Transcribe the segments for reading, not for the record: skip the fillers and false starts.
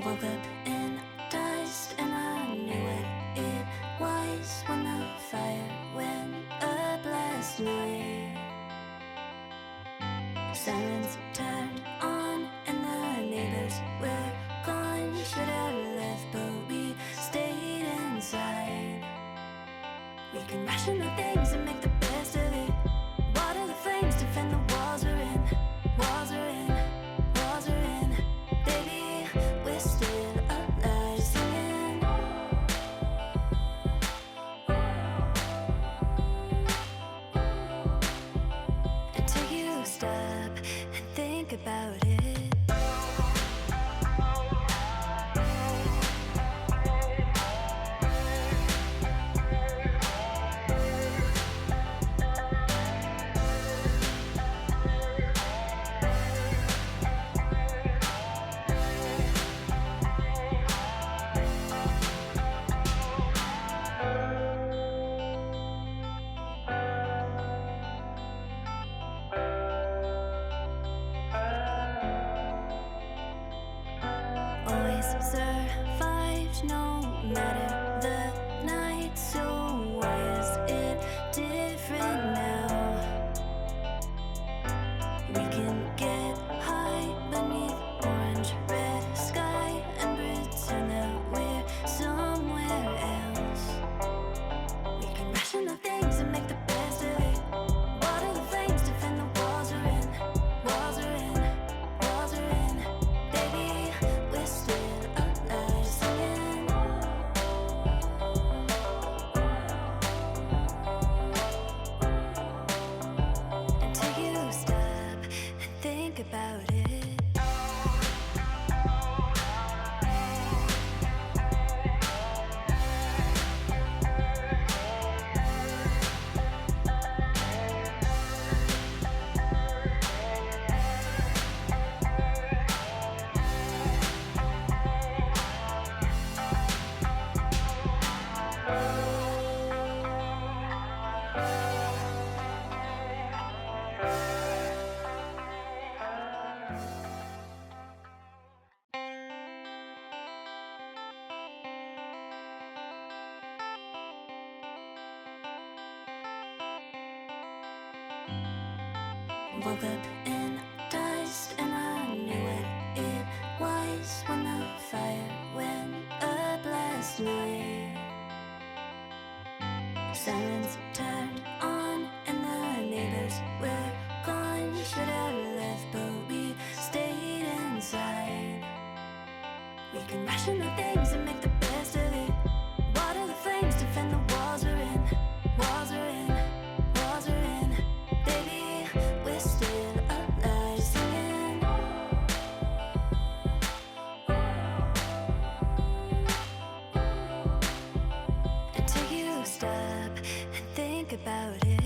Woke up in dust and I knew what it was when the fire went up last night. Sirens turned on and the neighbors were gone. Should have left but we stayed inside. We can ration the things and make the best of it. Water the flames, defend the walls we're in. Walls are in, walls are in. Baby, we're still alive singing. Until you stop and think about it. Always survived no matter the night. So why is it different now? We can get high beneath orange red sky and pretend that we're somewhere else. We can ration the things and make the best of it. Water the flames, defend the walls we're in. Walls are in, walls are in. Baby, we're still alive singing. Until you stop and think about it. Woke up in dust and I knew what it was when the fire went up last night. Sirens turned on and the neighbors were gone. Should have left but we stayed inside. We can ration the things and make the best of it. Water the flames, defend the walls we're in. Walls are in, walls are in. Baby, we're still alive singing. Until you stop and think about it.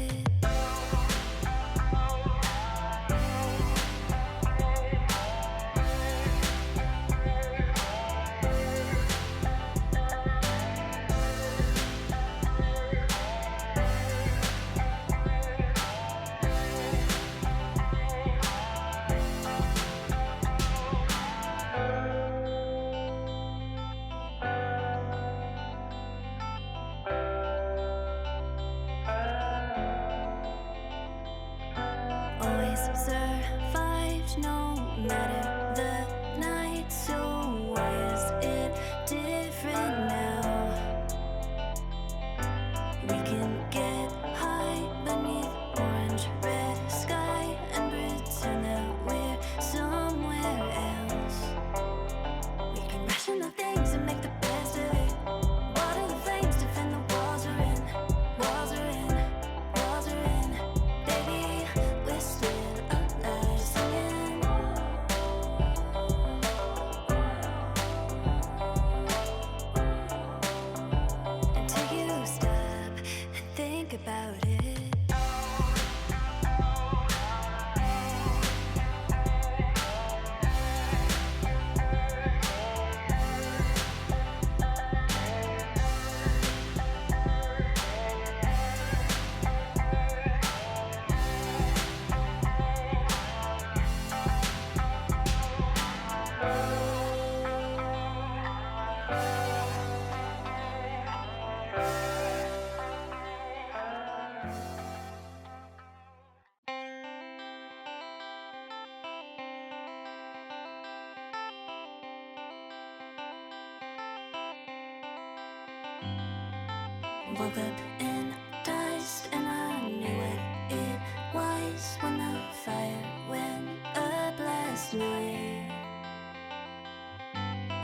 Woke up in dust and I knew what it was when the fire went up last night.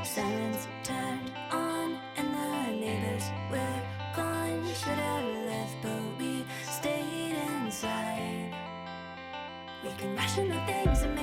Sirens turned on and the neighbors were gone. Should have left but we stayed inside. We can ration the things that